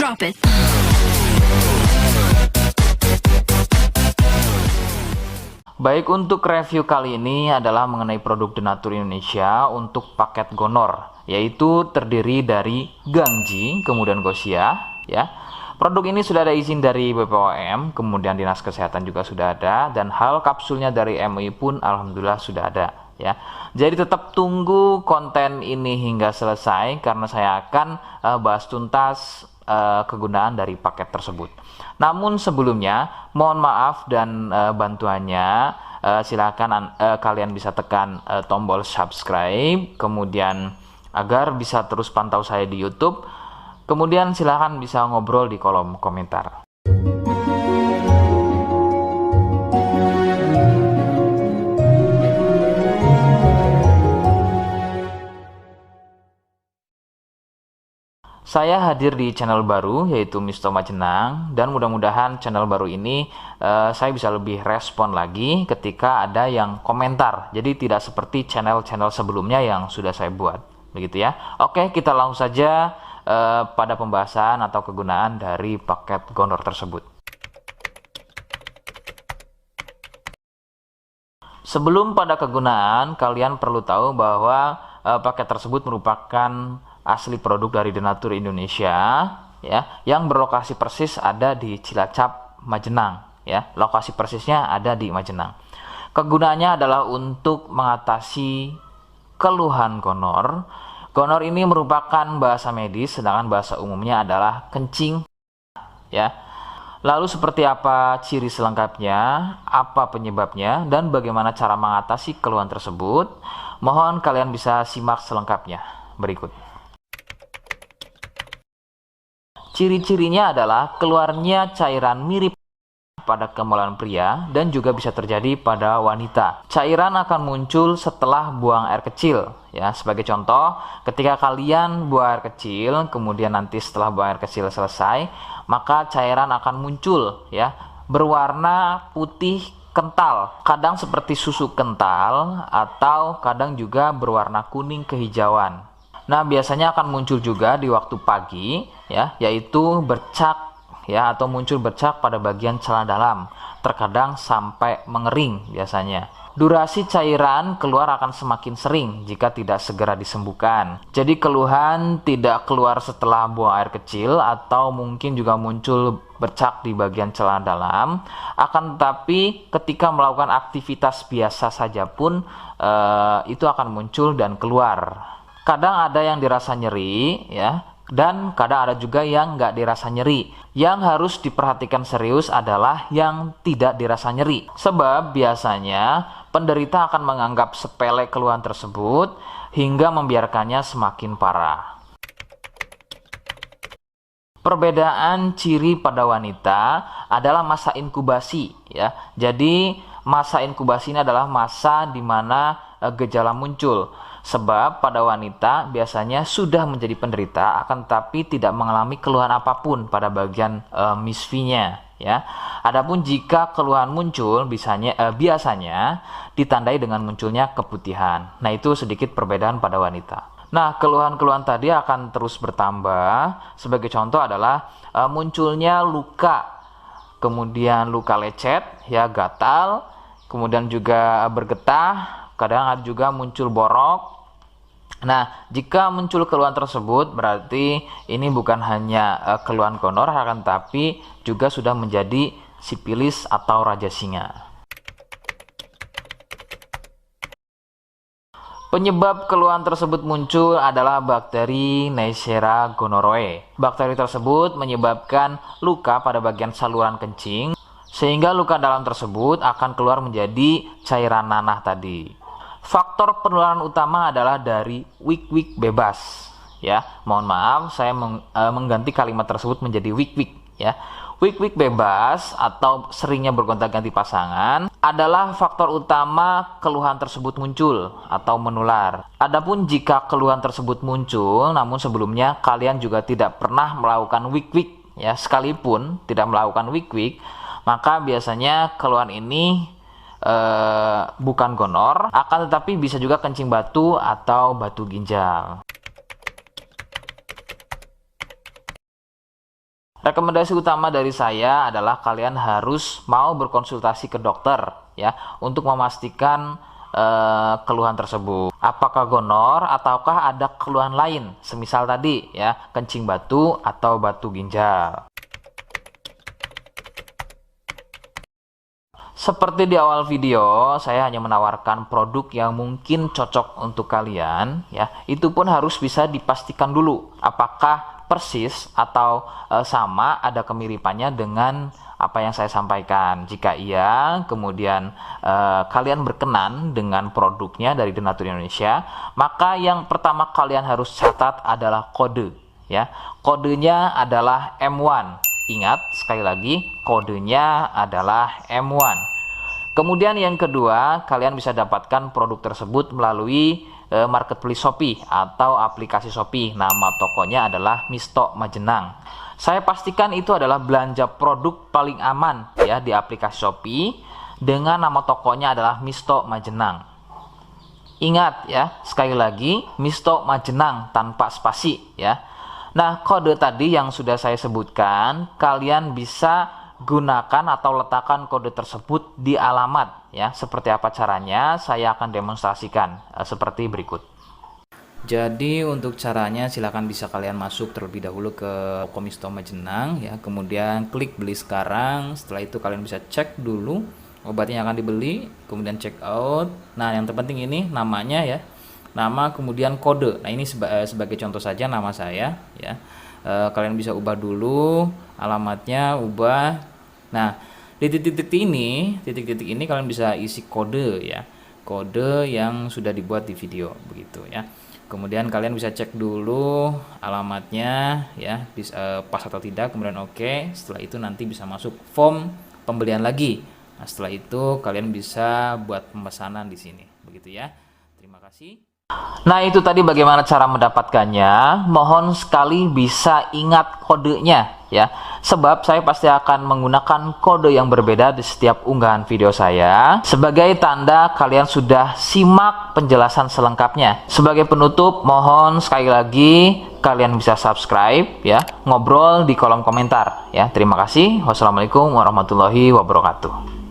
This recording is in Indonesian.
Drop it. Baik, untuk review kali ini adalah mengenai produk Denatur Indonesia untuk paket Gonor, yaitu terdiri dari Gangji, kemudian Gosia, ya. Produk ini sudah ada izin dari BPOM, kemudian Dinas Kesehatan juga sudah ada, dan hal kapsulnya dari MUI pun alhamdulillah sudah ada, ya. Jadi tetap tunggu konten ini hingga selesai karena saya akan bahas tuntas kegunaan dari paket tersebut. Namun sebelumnya mohon maaf dan bantuannya, silakan kalian bisa tekan tombol subscribe, kemudian agar bisa terus pantau saya di YouTube. Kemudian silakan bisa ngobrol di kolom komentar. Saya hadir di channel baru yaitu Misto Majenang, dan mudah-mudahan channel baru ini saya bisa lebih respon lagi ketika ada yang komentar. Jadi tidak seperti channel-channel sebelumnya yang sudah saya buat, begitu ya. Oke, kita langsung saja pada pembahasan atau kegunaan dari paket Gonor tersebut. Sebelum pada kegunaan, kalian perlu tahu bahwa paket tersebut merupakan asli produk dari Denatur Indonesia, ya, yang berlokasi persis ada di Cilacap, Majenang, ya. Lokasi persisnya ada di Majenang. Kegunaannya adalah untuk mengatasi keluhan gonor. Gonor ini merupakan bahasa medis, sedangkan bahasa umumnya adalah kencing, ya. Lalu seperti apa ciri selengkapnya, apa penyebabnya, dan bagaimana cara mengatasi keluhan tersebut? Mohon kalian bisa simak selengkapnya berikut. Ciri-cirinya adalah keluarnya cairan mirip pada kemaluan pria dan juga bisa terjadi pada wanita. Cairan akan muncul setelah buang air kecil, ya. Sebagai contoh, ketika kalian buang air kecil, kemudian nanti setelah buang air kecil selesai, maka cairan akan muncul, ya, berwarna putih kental, kadang seperti susu kental atau kadang juga berwarna kuning kehijauan. Nah, biasanya akan muncul juga di waktu pagi, ya, yaitu bercak, ya, atau muncul bercak pada bagian celana dalam, terkadang sampai mengering biasanya. Durasi cairan keluar akan semakin sering jika tidak segera disembuhkan. Jadi keluhan tidak keluar setelah buang air kecil atau mungkin juga muncul bercak di bagian celana dalam, akan tetapi ketika melakukan aktivitas biasa saja pun itu akan muncul dan keluar. Kadang ada yang dirasa nyeri, ya, dan kadang ada juga yang nggak dirasa nyeri. Yang harus diperhatikan serius adalah yang tidak dirasa nyeri, sebab biasanya penderita akan menganggap sepele keluhan tersebut hingga membiarkannya semakin parah. Perbedaan ciri pada wanita adalah masa inkubasi, ya. Jadi masa inkubasi ini adalah masa di mana gejala muncul. Sebab pada wanita biasanya sudah menjadi penderita akan tetapi tidak mengalami keluhan apapun pada bagian misfinya, ya. Adapun jika keluhan muncul biasanya ditandai dengan munculnya keputihan. Nah, itu sedikit perbedaan pada wanita. Nah, keluhan-keluhan tadi akan terus bertambah. Sebagai contoh adalah munculnya luka, kemudian luka lecet, ya, gatal, kemudian juga bergetah, kadang ada juga muncul borok. Nah, jika muncul keluhan tersebut berarti ini bukan hanya keluhan gonor, akan tapi juga sudah menjadi sipilis atau raja singa. Penyebab keluhan tersebut muncul adalah bakteri Neisseria gonorrhoeae. Bakteri tersebut menyebabkan luka pada bagian saluran kencing, sehingga luka dalam tersebut akan keluar menjadi cairan nanah tadi. Faktor penularan utama adalah dari wik-wik bebas, ya. Mohon maaf, saya mengganti kalimat tersebut menjadi wik-wik, ya. Wik-wik bebas atau seringnya bergonta-ganti pasangan adalah faktor utama keluhan tersebut muncul atau menular. Adapun jika keluhan tersebut muncul namun sebelumnya kalian juga tidak pernah melakukan wik-wik, ya, sekalipun tidak melakukan wik-wik, maka biasanya keluhan ini bukan gonor, akan tetapi bisa juga kencing batu atau batu ginjal. Rekomendasi utama dari saya adalah kalian harus mau berkonsultasi ke dokter ya untuk memastikan keluhan tersebut. Apakah gonor ataukah ada keluhan lain, semisal tadi ya, kencing batu atau batu ginjal. Seperti di awal video, saya hanya menawarkan produk yang mungkin cocok untuk kalian ya. Itu pun harus bisa dipastikan dulu apakah persis atau sama, ada kemiripannya dengan apa yang saya sampaikan. Jika iya, kemudian kalian berkenan dengan produknya dari Donatur Indonesia, maka yang pertama kalian harus catat adalah kode ya. Kodenya adalah M1. Ingat, sekali lagi, kodenya adalah M1. Kemudian yang kedua, kalian bisa dapatkan produk tersebut melalui marketplace Shopee atau aplikasi Shopee. Nama tokonya adalah Misto Majenang. Saya pastikan itu adalah belanja produk paling aman ya di aplikasi Shopee dengan nama tokonya adalah Misto Majenang. Ingat ya, sekali lagi, Misto Majenang tanpa spasi ya. Nah, kode tadi yang sudah saya sebutkan, kalian bisa gunakan atau letakkan kode tersebut di alamat ya. Seperti apa caranya, saya akan demonstrasikan seperti berikut. Jadi untuk caranya silakan bisa kalian masuk terlebih dahulu ke toko Misto Majenang ya, kemudian klik beli sekarang. Setelah itu kalian bisa cek dulu obatnya yang akan dibeli, kemudian check out. Nah, yang terpenting ini namanya ya, nama kemudian kode. Nah, ini sebagai contoh saja nama saya ya. Kalian bisa ubah dulu alamatnya, ubah. Nah, di titik-titik ini kalian bisa isi kode ya, kode yang sudah dibuat di video begitu ya. Kemudian kalian bisa cek dulu alamatnya ya, pas atau tidak, kemudian oke. Setelah itu nanti bisa masuk form pembelian lagi. Nah, setelah itu kalian bisa buat pemesanan di sini begitu ya. Terima kasih. Nah, itu tadi bagaimana cara mendapatkannya. Mohon sekali bisa ingat kodenya ya. Sebab saya pasti akan menggunakan kode yang berbeda di setiap unggahan video saya. Sebagai tanda kalian sudah simak penjelasan selengkapnya. Sebagai penutup, mohon sekali lagi kalian bisa subscribe ya. Ngobrol di kolom komentar ya. Terima kasih. Wassalamualaikum warahmatullahi wabarakatuh.